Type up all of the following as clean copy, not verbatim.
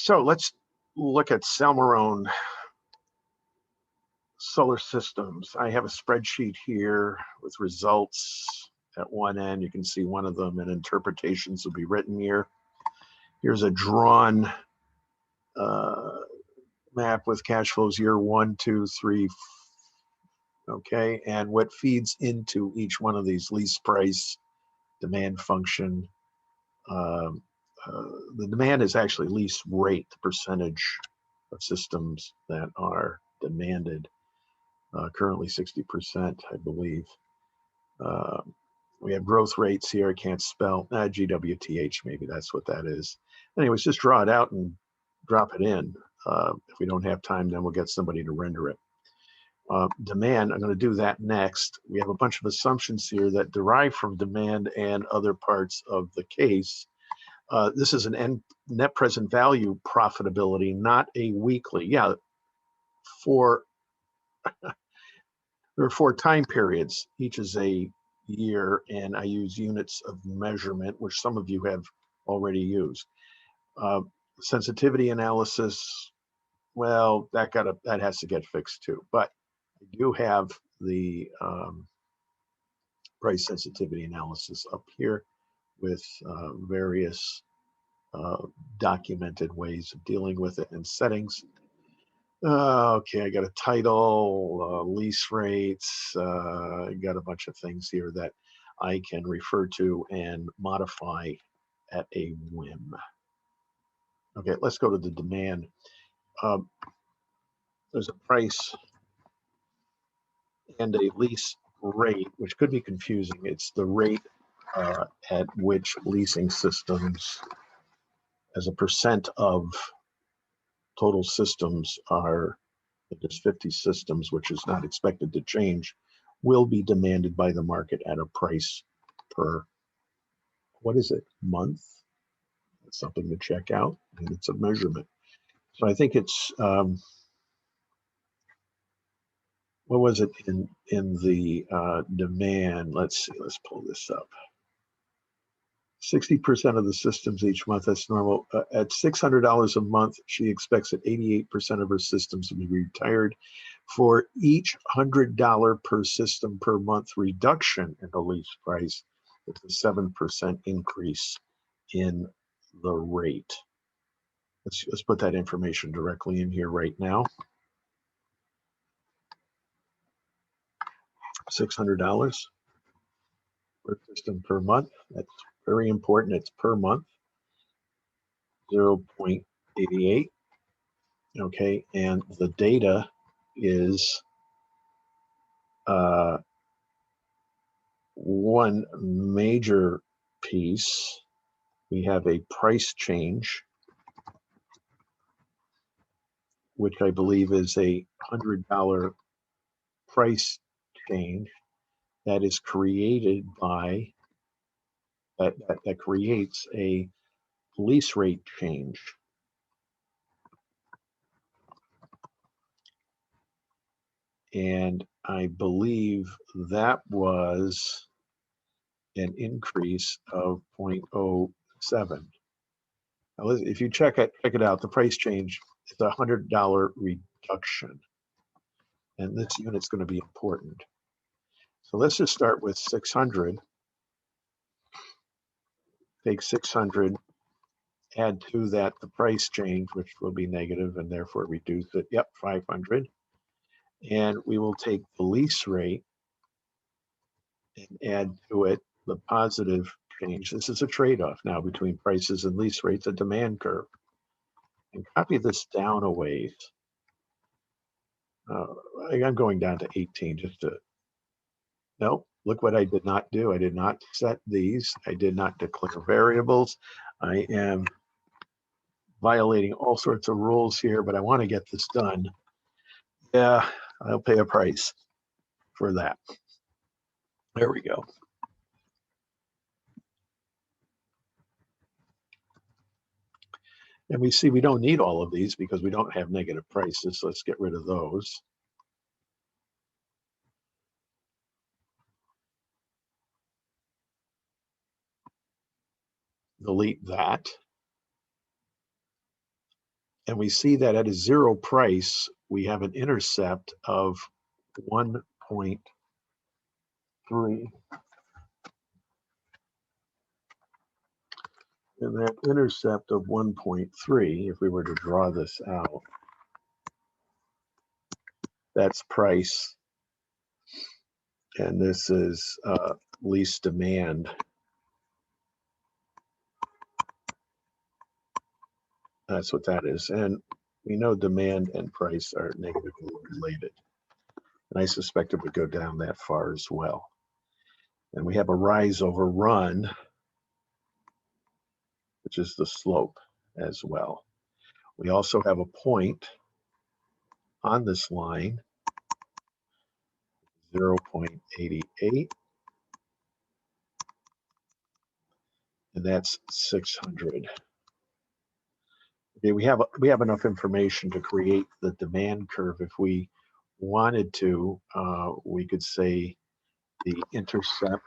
So let's look at Salmorone Solar Systems. I have a spreadsheet here with results at one end. You can see one of them, and interpretations will be written here. Here's a drawn map with cash flows year 1, 2, 3. Okay, and what feeds into each one of these: lease price, demand function. The demand is actually lease rate, the percentage of systems that are demanded. Currently 60%, I believe. We have growth rates here. I can't spell. GWTH, maybe that's what that is. Anyways, just draw it out and drop it in. If we don't have time, then we'll get somebody to render it. Demand, I'm going to do that next. We have a bunch of assumptions here that derive from demand and other parts of the case. This is an net present value profitability, not a weekly. Yeah, there are 4 time periods. Each is a year, and I use units of measurement, which some of you have already used. Sensitivity analysis, well, that has to get fixed too. But I do have the price sensitivity analysis up here with various documented ways of dealing with it and settings. Okay, I got a title, lease rates, I got a bunch of things here that I can refer to and modify at a whim. Okay, let's go to the demand. There's a price and a lease rate, which could be confusing. It's the rate at which leasing systems, as a percent of total systems, are, if there's 50 systems, which is not expected to change, will be demanded by the market at a price per, what is it, month? That's something to check out, and it's a measurement. So I think it's, what was it in the demand? Let's see, let's pull this up. 60% of the systems each month, that's normal. At $600 a month, she expects that 88% of her systems will be retired. For each $100 per system per month reduction in the lease price, it's a 7% increase in the rate. Let's put that information directly in here right now. $600 per system per month. That's very important. It's per month. 0.88. Okay, and the data is one major piece. We have a price change, which I believe is a $100 price change that is created by, that creates a lease rate change. And I believe that was an increase of 0.07. Now, if you check it out, the price change is a $100 reduction. And this unit's going to be important. So let's just start with 600. Take 600, add to that the price change, which will be negative, and therefore reduce it. Yep, 500. And we will take the lease rate and add to it the positive change. This is a trade-off now between prices and lease rates, a demand curve. And copy this down a ways. I'm going down to 18 just to, nope, look what I did not do. I did not set these. I did not declare variables. I am violating all sorts of rules here, but I want to get this done. Yeah, I'll pay a price for that. There we go. And we see we don't need all of these because we don't have negative prices. So let's get rid of those. Delete that. And we see that at a zero price, we have an intercept of 1.3. And that intercept of 1.3, if we were to draw this out, that's price. And this is least demand. That's what that is. And we know demand and price are negatively related. And I suspect it would go down that far as well. And we have a rise over run, which is the slope as well. We also have a point on this line, 0.88, and that's 600. Okay, we have enough information to create the demand curve. If we wanted to, we could say the intercept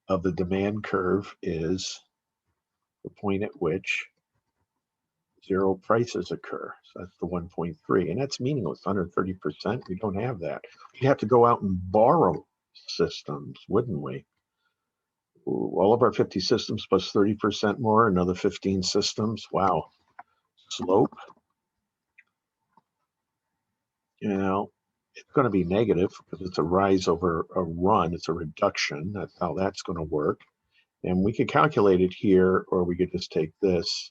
of the demand curve is the point at which zero prices occur. So that's the 1.3, and that's meaningless. Under 30%, we don't have that. We'd have to go out and borrow systems, wouldn't we? All of our 50 systems plus 30% more, another 15 systems. Wow. Slope. You know, it's going to be negative because it's a rise over a run. It's a reduction. That's how that's going to work. And we could calculate it here, or we could just take this.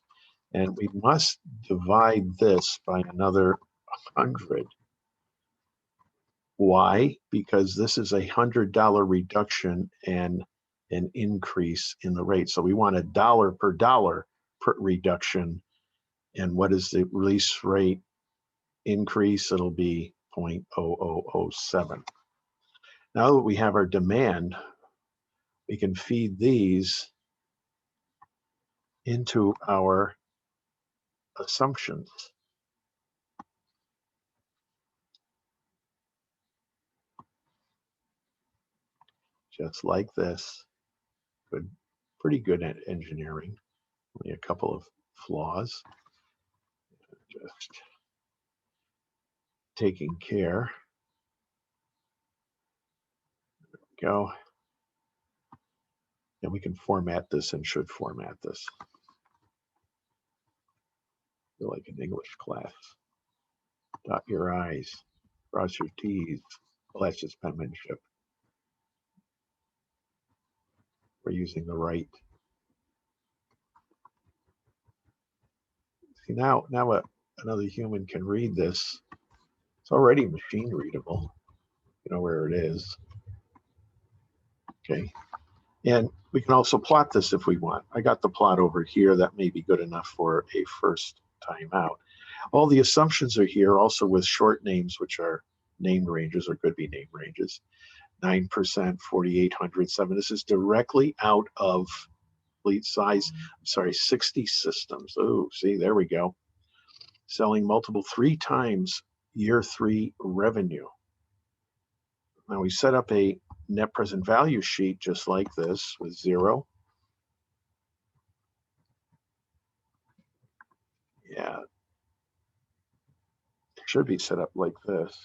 And we must divide this by another 100. Why? Because this is $100 reduction and an increase in the rate. So we want a dollar per reduction. And what is the release rate increase? It'll be 0.0007. Now that we have our demand, we can feed these into our assumptions. Just like this. Good, pretty good at engineering. Only a couple of flaws. Just taking care. There we go. And we can format this and should format this. Feel like an English class. Dot your I's, cross your T's. Well, that's just penmanship. We're using the right. See, now another human can read this. It's already machine readable. You know where it is. Okay. And we can also plot this if we want. I got the plot over here. That may be good enough for a first time out. All the assumptions are here also with short names, which are named ranges or could be named ranges. 9%, 4,800, 7. This is directly out of fleet size. I'm sorry, 60 systems. Oh, see, there we go. Selling multiple 3 times year 3 revenue. Now we set up a net present value sheet just like this with 0. Yeah, it should be set up like this.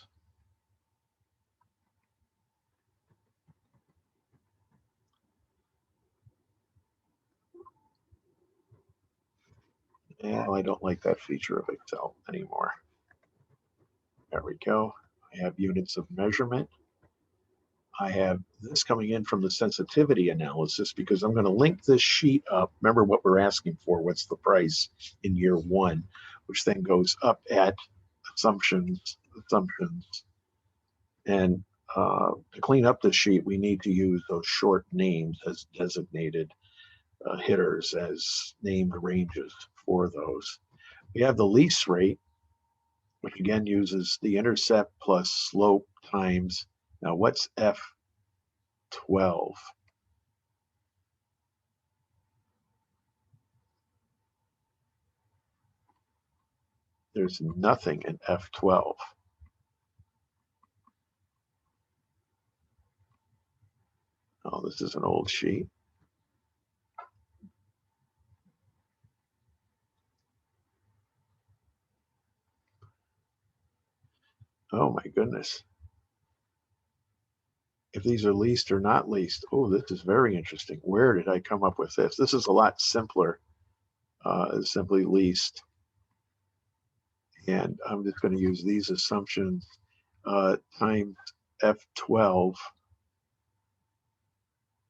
Yeah, I don't like that feature of Excel anymore. There we go. I have units of measurement. I have this coming in from the sensitivity analysis because I'm going to link this sheet up. Remember what we're asking for. What's the price in year 1, which then goes up at assumptions. And to clean up the sheet, we need to use those short names as designated hitters, as named ranges for those. We have the lease rate, which again uses the intercept plus slope times. Now, what's F12? There's nothing in F12. Oh, this is an old sheet. Oh my goodness. If these are leased or not leased. Oh, this is very interesting. Where did I come up with this? This is a lot simpler, simply leased. And I'm just going to use these assumptions times F12.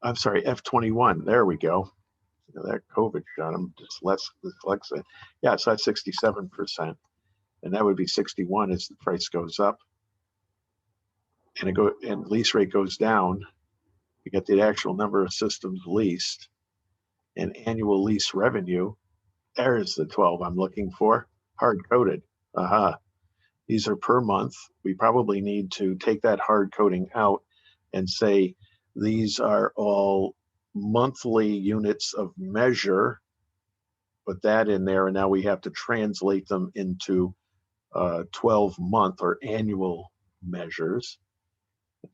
I'm sorry, F21. There we go. That COVID shot. I'm just less dyslexic. Yeah, so that's 67%. And that would be 61 as the price goes up. And lease rate goes down. We get the actual number of systems leased and annual lease revenue. There's the 12 I'm looking for, hard coded. Aha. These are per month. We probably need to take that hard coding out and say these are all monthly units of measure. Put that in there, and now we have to translate them into 12-month or annual measures.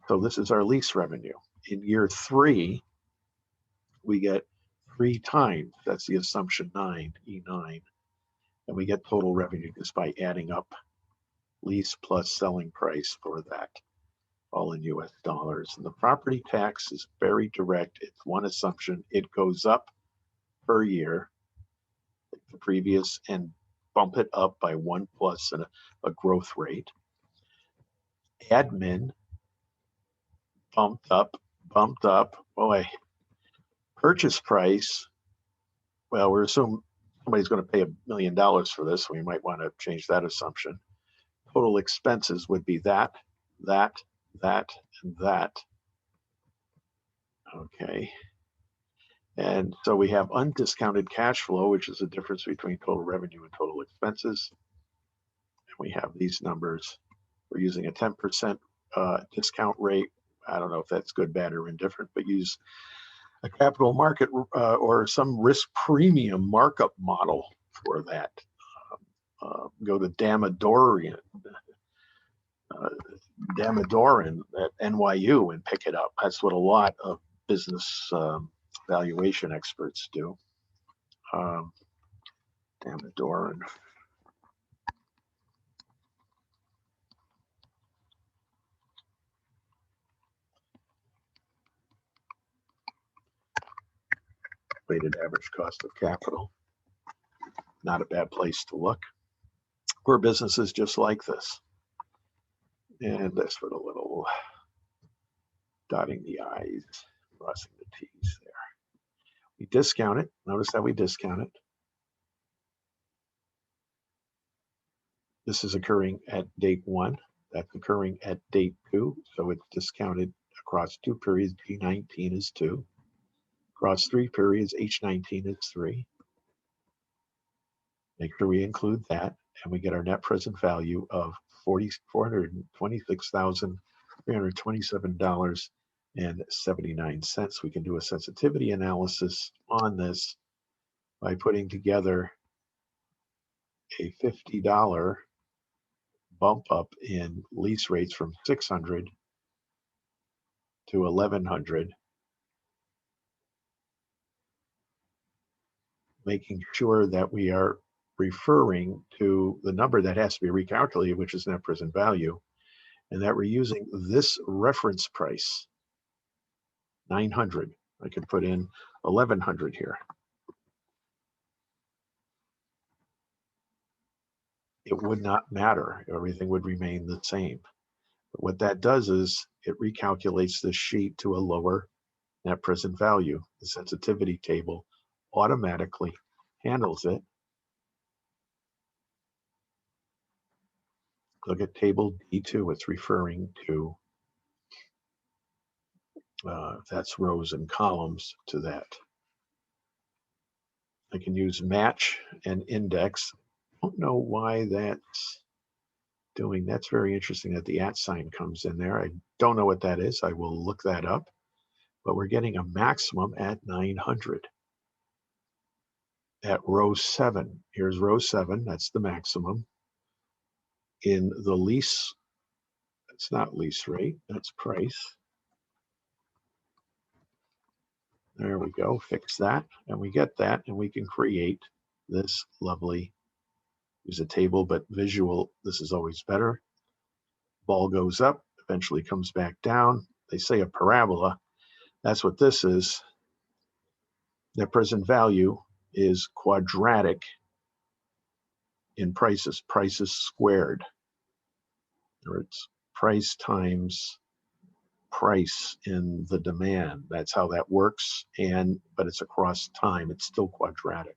So this is our lease revenue. In year 3, we get 3 times, that's the assumption 9, E9, and we get total revenue just by adding up lease plus selling price for that, all in US dollars. And the property tax is very direct. It's one assumption. It goes up per year, like the previous, and bump it up by 1 plus and a growth rate. Admin bumped up. Boy, purchase price, well, we're assuming somebody's going to pay $1 million for this. So we might want to change that assumption. Total expenses would be that, and that. Okay. And so we have undiscounted cash flow, which is the difference between total revenue and total expenses. And we have these numbers. We're using a 10% discount rate. I don't know if that's good, bad, or indifferent, but use a capital market or some risk premium markup model for that. Go to Damodaran at NYU and pick it up. That's what a lot of business valuation experts do. Damodaran. Weighted average cost of capital. Not a bad place to look. We're businesses just like this. And let's put a little dotting the I's, crossing the T's there. We discount it. Notice that we discount it. This is occurring at date 1. That's occurring at date 2. So it's discounted across 2 periods. G19 is 2. Across 3 periods, H19 is 3. Make sure we include that, and we get our net present value of $426,327.79. We can do a sensitivity analysis on this by putting together a $50 bump up in lease rates from 600 to 1100, making sure that we are referring to the number that has to be recalculated, which is net present value, and that we're using this reference price, 900. I could put in 1100 here. It would not matter. Everything would remain the same. But what that does is it recalculates this sheet to a lower net present value. The sensitivity table automatically handles it. Look at table D2. It's referring to, that's rows and columns to that. I can use match and index. Don't know why that's doing. That's very interesting that the @ sign comes in there. I don't know what that is. I will look that up. But we're getting a maximum at 900. At row 7, here's row 7. That's the maximum. In the lease, it's not lease rate, that's price. There we go, fix that, and we get that, and we can create this lovely, use a table, but visual, this is always better. ball goes up, eventually comes back down. They say a parabola. That's what this is. Net present value is quadratic in prices. Prices squared, or it's price times price in the demand. That's how that works. But it's across time. It's still quadratic.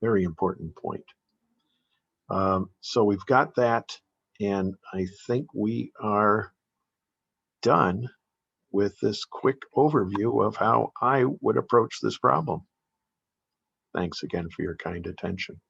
Very important point. So we've got that, and I think we are done with this quick overview of how I would approach this problem. Thanks again for your kind attention.